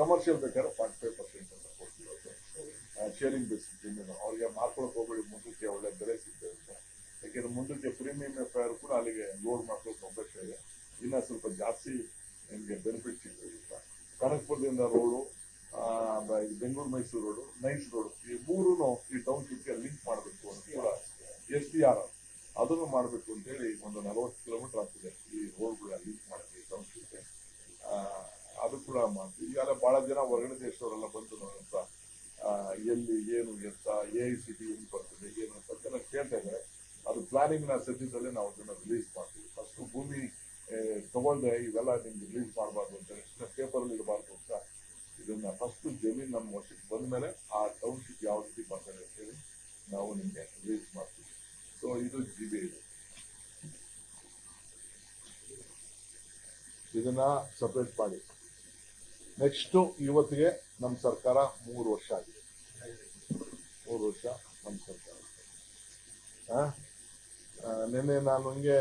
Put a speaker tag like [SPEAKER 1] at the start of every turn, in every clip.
[SPEAKER 1] Commercial ಬೇಕಾದ್ರೆ 45% ಅಂತ ಕೊಡ್ತೀವಿ ಶೇರಿಂಗ್ ಬೇಸಿಸ್ ಪ್ರೀಮಿಯಂ. ಅವ್ರಿಗೆ ಮಾಡ್ಕೊಳಕ್ ಹೋಗ್ಬೇಡಿ, ಮುಂದಕ್ಕೆ ಒಳ್ಳೆ ಬೆಲೆ ಸಿಗ್ತದೆ ಅಂತ. ಯಾಕೆಂದ್ರೆ ಮುಂದಕ್ಕೆ ಪ್ರೀಮಿಯಂ ಎಫ್ಐಆರ್ ಕೂಡ ಅಲ್ಲಿಗೆ ಲೋಡ್ ಮಾಡ್ಕೊಳ್ಳೋಕೆ ಅವಕಾಶ ಇದೆ. ಇನ್ನ ಸ್ವಲ್ಪ ಜಾಸ್ತಿ ನಿಮಗೆ ಬೆನಿಫಿಟ್ ಸಿಗ್ತದೆ ಅಂತ. ಕನಕಪುರದಿಂದ road, Bengaluru Mysuru road, NICE road, ಈ ಮೂರೂ ಈ ಟೌನ್ಶಿಪ್ಗೆ ಲಿಂಕ್ ಮಾಡಬೇಕು ಅಂತ ಕೂಡ SDR ಅದನ್ನು ಮಾಡಬೇಕು ಅಂತ ಹೇಳಿ ಒಂದು 40 ಕಿಲೋಮೀಟರ್ ಆಗ್ತದೆ ಈ ರೋಡ್ಗಳ ಲಿಂಕ್ ಮಾಡಕ್ಕೆ ಟೌನ್ಶಿಪ್ಗೆ. ಅದು ಕೂಡ ಮಾಡ್ತೀವಿ. ಈಗಾಗಲೇ ಬಹಳ ಜನ ಹೊರಗಡೆ ದೇಶದವರೆಲ್ಲ ಬಂದು ನೋಡಂತ ಎಲ್ಲಿ ಏನು ಎತ್ತ AICT ಏನು ಬರ್ತದೆ ಏನು ಅಂತ ಕೇಳ್ತಾ ಇದ್ದಾರೆ. ಅದು ಪ್ಲಾನಿಂಗ್ ನ ಸದ್ಯದಲ್ಲೇ ನಾವು ಅದನ್ನ ರಿಲೀಸ್ ಮಾಡ್ತೀವಿ. ಫಸ್ಟ್ ಭೂಮಿ ತಗೊಳ್ದೆ ಇವೆಲ್ಲ ನಿಮ್ಗೆ ರಿಲೀಸ್ ಮಾಡಬಾರ್ದು ಅಂತ ಹೇಳಿ, ಪೇಪರ್ ಅಲ್ಲಿ ಇರಬಾರ್ದು ಅಂತ ಇದನ್ನ ಫಸ್ಟ್ ಜಮೀನ್ ನಮ್ಮ ವರ್ಷಕ್ಕೆ ಬಂದ ಮೇಲೆ ಆ ಟೌನ್ಶಿಪ್ ಯಾವ ರೀತಿ ಬರ್ತದೆ ಅಂತ ಹೇಳಿ ನಾವು ನಿಮ್ಗೆ ರಿಲೀಸ್ ಮಾಡ್ತೀವಿ. ಸೊ ಇದು GB ಇದೆ. ಇದನ್ನ ಸಪರೇಟ್ ಮಾಡಿ. ನೆಕ್ಸ್ಟ್ ಇವತ್ತಿಗೆ ನಮ್ಮ ಸರ್ಕಾರ 3 ವರ್ಷ ಆಗಿದೆ. 3 ವರ್ಷ ನಮ್ಮ ಸರ್ಕಾರ. ನಿನ್ನೆ ನಾನು ಹಿಂಗೆ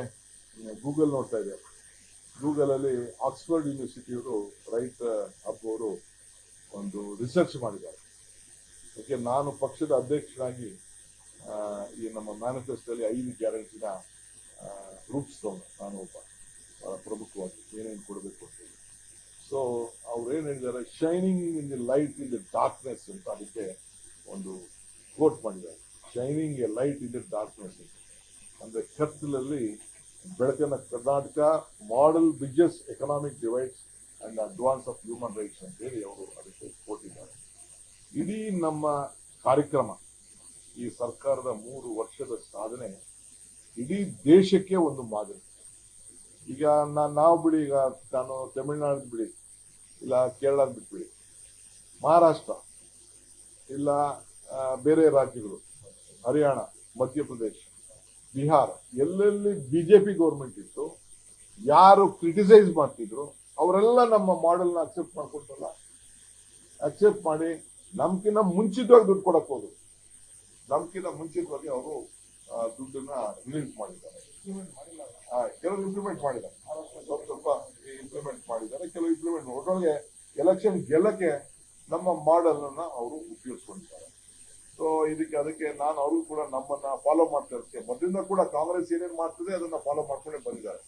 [SPEAKER 1] ಗೂಗಲ್ ನೋಡ್ತಾ ಇದ್ದೆ. ಗೂಗಲ್ ಅಲ್ಲಿ ಆಕ್ಸ್ಫರ್ಡ್ ಯೂನಿವರ್ಸಿಟಿಯವರು ರೈಟ್ ಹಬ್ ಅವರು ಒಂದು ರಿಸರ್ಚ್ ಮಾಡಿದ್ದಾರೆ. ಯಾಕೆ ನಾನು ಪಕ್ಷದ ಅಧ್ಯಕ್ಷನಾಗಿ ಈ ನಮ್ಮ ಮ್ಯಾನಿಫೆಸ್ಟೋಲ್ಲಿ 5 ಗ್ಯಾರಂಟಿನ ರೂಪಿಸಿದವನು ನಾನು ಒಬ್ಬ ಪ್ರಮುಖವಾಗಿ ಏನೇನು ಕೊಡಬೇಕು ಅಂತ ಹೇಳಿ. ಸೊ ಅವ್ರು ಏನ್ ಹೇಳಿದ್ದಾರೆ, shining in the light in the darkness ಅಂತ ಅದಕ್ಕೆ ಒಂದು ಕೋಟ್ ಮಾಡಿದ್ದಾರೆ. Shining A light in the darkness ಅಂದ್ರೆ ಕತ್ತಲಲ್ಲಿ ಬೆಳಕನ್ನ Karnataka model bridges economic divides and advance of human rights ಅಂತ ಹೇಳಿ ಅವರು ಅದಕ್ಕೆ ಕೊಟ್ಟಿದ್ದಾರೆ. ಇಡೀ ನಮ್ಮ ಕಾರ್ಯಕ್ರಮ, ಈ ಸರ್ಕಾರದ 3 ವರ್ಷದ ಸಾಧನೆ ಇಡೀ ದೇಶಕ್ಕೆ ಒಂದು ಮಾದರಿ. ಈಗ ನಾವು ಬಿಡಿ, ಈಗ ನಾನು ತಮಿಳುನಾಡು ಬಿಡಿ, ಇಲ್ಲ ಕೇರಳ ಬಿಟ್ಬಿಡಿ, ಮಹಾರಾಷ್ಟ್ರ ಇಲ್ಲ ಬೇರೆ ರಾಜ್ಯಗಳು, ಹರಿಯಾಣ, ಮಧ್ಯಪ್ರದೇಶ, ಬಿಹಾರ, ಎಲ್ಲೆಲ್ಲಿ ಬಿಜೆಪಿ ಗೌರ್ಮೆಂಟ್ ಇತ್ತು, ಯಾರು ಕ್ರಿಟಿಸೈಸ್ ಮಾಡ್ತಿದ್ರು ಅವರೆಲ್ಲ ನಮ್ಮ ಮಾಡೆಲ್ನ ಅಕ್ಸೆಪ್ಟ್ ಮಾಡ್ಕೊಟ್ಟಲ್ಲ. ಅಕ್ಸೆಪ್ಟ್ ಮಾಡಿ ನಮ್ಕಿನ್ನ ಮುಂಚಿತವಾಗಿ ದುಡ್ಡು ಕೊಡಕ್ ಹೋದ್ರು. ನಮ್ಕಿನ್ನ ಮುಂಚಿತವಾಗಿ ಅವರು ದುಡ್ಡನ್ನ ರಿಲೀಸ್ ಮಾಡಿದ್ದಾರೆ. ಕೆಲವು ಇಂಪ್ಲಿಮೆಂಟ್ ಮಾಡಿದ್ದಾರೆ, ಸ್ವಲ್ಪ ಇಂಪ್ಲಿಮೆಂಟ್ ಮಾಡಿದ್ದಾರೆ, ಕೆಲವು ಇಂಪ್ಲಿಮೆಂಟ್ ಒಟ್ಟೊಳಗೆ ಎಲೆಕ್ಷನ್ ಗೆಲ್ಲಕ್ಕೆ ನಮ್ಮ ಮಾಡೆಲ್ ಅನ್ನ ಅವರು ಉಪಯೋಗಿಸ್ಕೊಂಡಿದ್ದಾರೆ. ಸೊ ಅದಕ್ಕೆ ನಾನು ಅವರು ಕೂಡ ನಮ್ಮನ್ನ ಫಾಲೋ ಮಾಡ್ತಾ ಇರ್ತೇವೆ. ಮೊದಲಿಂದ ಕೂಡ ಕಾಂಗ್ರೆಸ್ ಏನೇನ್ ಮಾಡ್ತದೆ ಅದನ್ನ ಫಾಲೋ ಮಾಡ್ಕೊಂಡೇ ಬಂದಿದ್ದಾರೆ.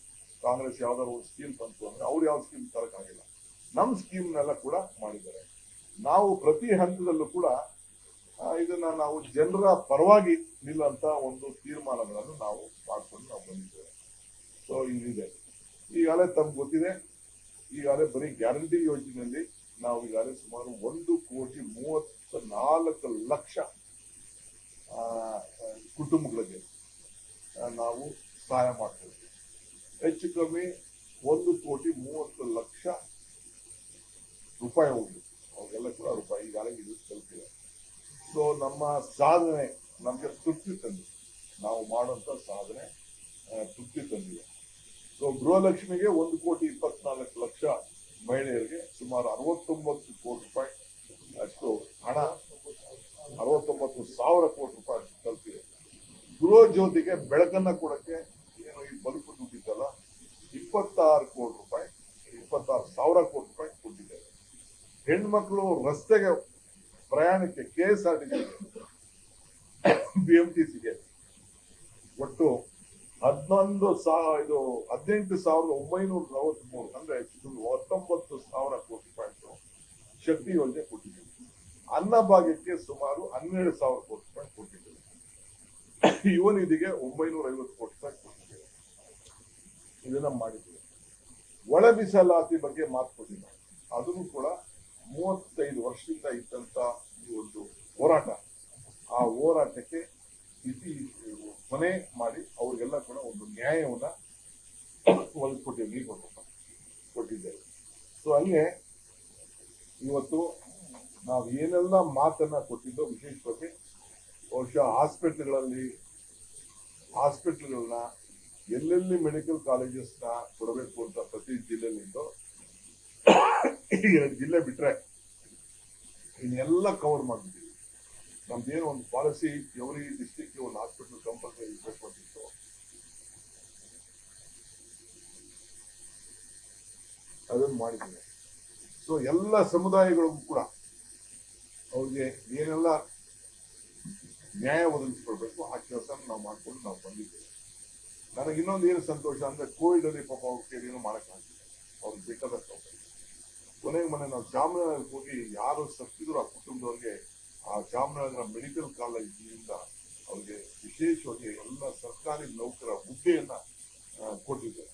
[SPEAKER 1] ಕಾಂಗ್ರೆಸ್ ಯಾವ್ದಾದ್ರು ಒಂದು ಸ್ಕೀಮ್ ಬಂತು ಅಂದ್ರೆ ಅವ್ರು ಯಾವ ಸ್ಕೀಮ್ ತರಕಾಗಿಲ್ಲ, ನಮ್ ಸ್ಕೀಮ್ನೆಲ್ಲ ಕೂಡ ಮಾಡಿದ್ದಾರೆ. ನಾವು ಪ್ರತಿ ಹಂತದಲ್ಲೂ ಕೂಡ ಇದನ್ನ ನಾವು ಜನರ ಪರವಾಗಿ ನಿಲ್ಲಂತ ಒಂದು ತೀರ್ಮಾನಗಳನ್ನು ನಾವು ಮಾಡ್ಕೊಂಡು ನಾವು ಬಂದಿದ್ದೇವೆ. ಸೊ ಇದಿದೆ. ಈಗಾಗಲೇ ತಮ್ಗೆ ಗೊತ್ತಿದೆ, ಈಗಾಗಲೇ ಬರೀ ಗ್ಯಾರಂಟಿ ಯೋಜನೆಯಲ್ಲಿ ನಾವು ಈಗಾಗಲೇ ಸುಮಾರು 1,34,00,000 ಕುಟುಂಬಗಳಿಗೆ ನಾವು ಸಹಾಯ ಮಾಡ್ತಾ ಇದ್ದೀವಿ. ಹೆಚ್ಚು ಕಮ್ಮಿ 1,30,00,000 ರೂಪಾಯಿ ಹೋಗ್ಲಿ, ಅವಾಗೆಲ್ಲ ಕೂಡ ರೂಪಾಯಿ ಈಗಾಗಲೇ ಇದು ತಲುಪಿದೆ. ಸೊ ನಮ್ಮ ಸಾಧನೆ ನಮಗೆ ತೃಪ್ತಿ ತಂದಿದೆ, ನಾವು ಮಾಡುವಂತ ಸಾಧನೆ ತೃಪ್ತಿ ತಂದಿದೆ. ಸೊ ಗೃಹಲಕ್ಷ್ಮಿಗೆ 1,24,00,000 ಮಹಿಳೆಯರಿಗೆ ಸುಮಾರು 69 ಕೋಟಿ ರೂಪಾಯಿ ಅಷ್ಟು ಹಣ, 69,000 ಕೋಟಿ ರೂಪಾಯಿ ಅಷ್ಟು ತಲುಪಿದೆ. ಗೃಹ ಜ್ಯೋತಿಗೆ ಬೆಳಕನ್ನ ಕೊಡಕ್ಕೆ ಏನು ಈ ಬಲ್ಬ್ ದುಡ್ಡಿದ್ದಲ್ಲ, 26 ಕೋಟಿ ರೂಪಾಯಿ, 26,000 ಕೋಟಿ ರೂಪಾಯಿ ಕೊಟ್ಟಿದ್ದಾರೆ. ಹೆಣ್ಮಕ್ಳು ರಸ್ತೆಗೆ ಪ್ರಯಾಣಕ್ಕೆ KSRTC BMTCಗೆ ಒಟ್ಟು 18,943 ಅಂದ್ರೆ 19,000 ಕೋಟಿ ರೂಪಾಯಿ ಶಕ್ತಿ ಯೋಜನೆ ಕೊಟ್ಟಿದ್ದೀವಿ. ಅನ್ನಭಾಗ್ಯಕ್ಕೆ ಸುಮಾರು 12,000 ಕೋಟಿ ರೂಪಾಯಿ ಕೊಟ್ಟಿದ್ದೇವೆ. ಯುವ ನಿಧಿಗೆ 950 ಕೋಟಿ ರೂಪಾಯಿ ಕೊಟ್ಟಿದ್ದೇವೆ. ಇದನ್ನ ಮಾಡಿದ್ದೇವೆ. ಒಳ ಮೀಸಲಾತಿ ಬಗ್ಗೆ ಮಾತು ಕೊಟ್ಟಿದ್ದಾರೆ. ಅದನ್ನು ಕೂಡ 35 ವರ್ಷದಿಂದ ಇದ್ದಂತ ಈ ಒಂದು ಹೋರಾಟ, ಆ ಹೋರಾಟಕ್ಕೆ ಕೊನೆ ಮಾಡಿ ಅವ್ರಿಗೆಲ್ಲ ಕೂಡ ಒಂದು ನ್ಯಾಯವನ್ನ ಕೊಟ್ಟಿದ್ದೇವೆ. ಸೊ ಹಂಗೆ ಇವತ್ತು ನಾವು ಏನೆಲ್ಲ ಮಾತನ್ನ ಕೊಟ್ಟಿದ್ದೋ, ವಿಶೇಷವಾಗಿ ಬಹುಶಃ ಹಾಸ್ಪಿಟಲ್ಗಳನ್ನ ಎಲ್ಲೆಲ್ಲಿ ಮೆಡಿಕಲ್ ಕಾಲೇಜಸ್ನ ಕೊಡಬೇಕು ಅಂತ ಪ್ರತಿ ಜಿಲ್ಲೆಯಲ್ಲಿಂದೋ 2 ಜಿಲ್ಲೆ ಬಿಟ್ರೆ ಇನ್ನೆಲ್ಲ ಕವರ್ ಮಾಡಿದ್ದೀವಿ. ನಮ್ದೇನೋ ಒಂದು ಪಾಲಿಸಿ, ಎವ್ರಿ ಡಿಸ್ಟ್ರಿಕ್ಟ್ ಒಂದು ಹಾಸ್ಪಿಟಲ್ ಕಂಪಲ್ಸರಿ ಇರ್ಬೇಕು ಅಂತಿತ್ತು. ಅದನ್ನು ಮಾಡಿದ್ದೀವಿ. ಸೊ ಎಲ್ಲ ಸಮುದಾಯಗಳಿಗೂ ಕೂಡ ಅವ್ರಿಗೆ ಏನೆಲ್ಲ ನ್ಯಾಯ ಒದಗಿಸ್ಕೊಳ್ಬೇಕು ಆ ಕೆಲಸ ನಾವು ಮಾಡ್ಕೊಂಡು ನಾವು ಬಂದಿದ್ದೇವೆ. ನನಗೆ ಇನ್ನೊಂದು ಏನು ಸಂತೋಷ ಅಂದ್ರೆ ಕೋವಿಡ್ ಅಲ್ಲಿ ಪಾಪ ಅವ್ರ ಕೈಲಿ ಮಾಡಕ್ಕಾಗಿಲ್ಲ, ಅವ್ರಿಗೆ ಬೇಕಾದಷ್ಟು ಅವಕಾಶ. ಕೊನೆಗೆ ಮೊನ್ನೆ ನಾವು ಚಾಮರಾಜನಗರಕ್ಕೆ ಹೋಗಿ ಯಾರು ಸತ್ತಿದ್ರು ಆ ಕುಟುಂಬದವ್ರಿಗೆ ಆ ಚಾಮರಾಜನಗರ ಮೆಡಿಕಲ್ ಕಾಲೇಜಿನಿಂದ ಅವ್ರಿಗೆ ವಿಶೇಷವಾಗಿ ಎಲ್ಲ ಸರ್ಕಾರಿ ನೌಕರ ಹುದ್ದೆಯನ್ನ ಕೊಟ್ಟಿದ್ದಾರೆ.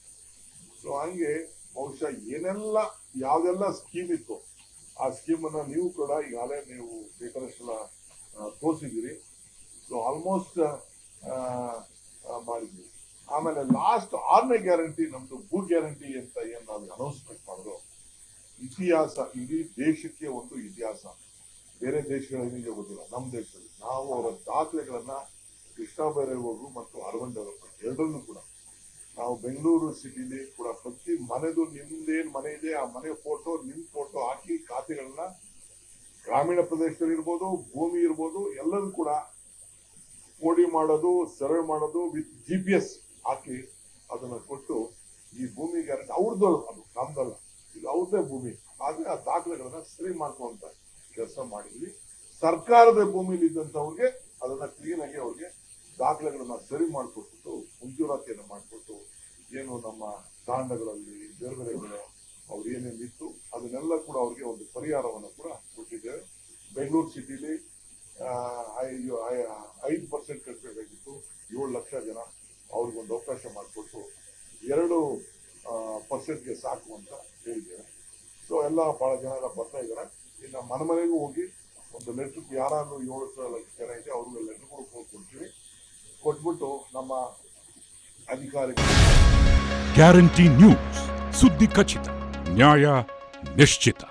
[SPEAKER 1] ಸೊ ಹಂಗೆ ಬಹುಶಃ ಏನೆಲ್ಲ ಯಾವ್ದೆಲ್ಲ ಸ್ಕೀಮ್ ಇತ್ತು ಆ ಸ್ಕೀಮ್ ಅನ್ನ ನೀವು ಕೂಡ ಈಗಾಗಲೇ ನೀವು ಬೇಕಾದಷ್ಟೆಲ್ಲ ತೋರಿಸಿದ್ದೀರಿ. ಸೊ ಆಲ್ಮೋಸ್ಟ್ ಮಾಡಿದ್ವಿ. ಆಮೇಲೆ ಲಾಸ್ಟ್ 6ನೇ ಗ್ಯಾರಂಟಿ ನಮ್ದು ಭೂ ಗ್ಯಾರಂಟಿ ಅಂತ ಏನ್ ನಾವು ಅನೌನ್ಸ್ಮೆಂಟ್ ಮಾಡಿದ್ರು, ಇತಿಹಾಸ, ಇಡೀ ದೇಶಕ್ಕೆ ಒಂದು ಇತಿಹಾಸ. ಬೇರೆ ದೇಶಗಳಿಗೆ ಗೊತ್ತಿಲ್ಲ, ನಮ್ಮ ದೇಶದಲ್ಲಿ ನಾವು ಅವರ ದಾಖಲೆಗಳನ್ನ ಕೃಷ್ಣ ಬೈರೇಗೌಡರು ಮತ್ತು ಅರವಿಂದ್ ಡೆವಲಪ್ಮೆಂಟ್ ಎರಡನ್ನೂ ಕೂಡ ನಾವು ಬೆಂಗಳೂರು ಸಿಟಿಲಿ ಕೂಡ ಪ್ರತಿ ಮನೆದು ನಿಮ್ದೇನ್ ಮನೆ ಇದೆ ಆ ಮನೆ ಫೋಟೋ ನಿಮ್ ಫೋಟೋ ಹಾಕಿ ಖಾತೆಗಳನ್ನ ಗ್ರಾಮೀಣ ಪ್ರದೇಶದಲ್ಲಿ ಇರ್ಬೋದು, ಭೂಮಿ ಇರ್ಬೋದು, ಎಲ್ಲರೂ ಕೂಡ ಕೋಡಿ ಮಾಡೋದು, ಸರ್ವೆ ಮಾಡೋದು ವಿತ್ GPS ಹಾಕಿ ಅದನ್ನ ಕೊಟ್ಟು ಈ ಭೂಮಿ ಗ್ಯಾರಂಟಿ ಅವ್ರದ್ದು ಅದು ನಮ್ದಲ್ಲ, ಇದು ಅವ್ರದ್ದೇ ಭೂಮಿ, ಆದ್ರೆ ಆ ದಾಖಲೆಗಳನ್ನ ಸರಿ ಮಾಡ್ಕೊಂತ ಕೆಲಸ ಮಾಡಿದ್ವಿ. ಸರ್ಕಾರದ ಭೂಮಿಲಿ ಇದ್ದಂಥವ್ರಿಗೆ ಅದನ್ನ ಕ್ಲೀನ್ ಆಗಿ ಅವ್ರಿಗೆ ದಾಖಲೆಗಳನ್ನ ಸರಿ ಮಾಡಿಕೊಟ್ಟು ಮಂಜೂರಾತಿಯನ್ನು ಮಾಡಿಕೊಟ್ಟು ಏನು ನಮ್ಮ ತಾಂಡಗಳಲ್ಲಿ ಬೇರೆ ಬೇರೆ ಅವ್ರು ಏನೇನಿತ್ತು ಅದನ್ನೆಲ್ಲ ಕೂಡ ಅವ್ರಿಗೆ ಒಂದು ಪರಿಹಾರವನ್ನು ಕೂಡ ಕೊಟ್ಟಿದ್ದೇವೆ. ಬೆಂಗಳೂರು ಸಿಟಿಲಿ 5% ಕಟ್ಟಬೇಕಾಗಿತ್ತು, 7 ಲಕ್ಷ ಜನ ಅವ್ರಿಗೊಂದು ಅವಕಾಶ ಮಾಡಿಕೊಟ್ಟು 2%ಗೆ ಸಾಕು ಅಂತ ಹೇಳಿದ್ದೇವೆ. ಸೊ ಎಲ್ಲ ಬಹಳ ಜನ ಎಲ್ಲ ಬರ್ತಾ ಇದ್ದಾರೆ. ಇನ್ನು ಮನೆಗೂ ಹೋಗಿ ಒಂದು ಲೆಟರ್ ಯಾರಾದ್ರೂ 7 ಲಕ್ಷ ಜನ ಇದೆ ಅವ್ರಿಗೆ ಲೆಟರ್ ಕೂಡ ಕೊಡ್ತೀವಿ. ಕೊಟ್ಬಿಟ್ಟು ನಮ್ಮ ಅಧಿಕಾರಿಗಳು
[SPEAKER 2] ಗ್ಯಾರಂಟಿ ನ್ಯೂಸ್, ಸುದ್ದಿ ಖಚಿತ, ನ್ಯಾಯ ನಿಶ್ಚಿತ.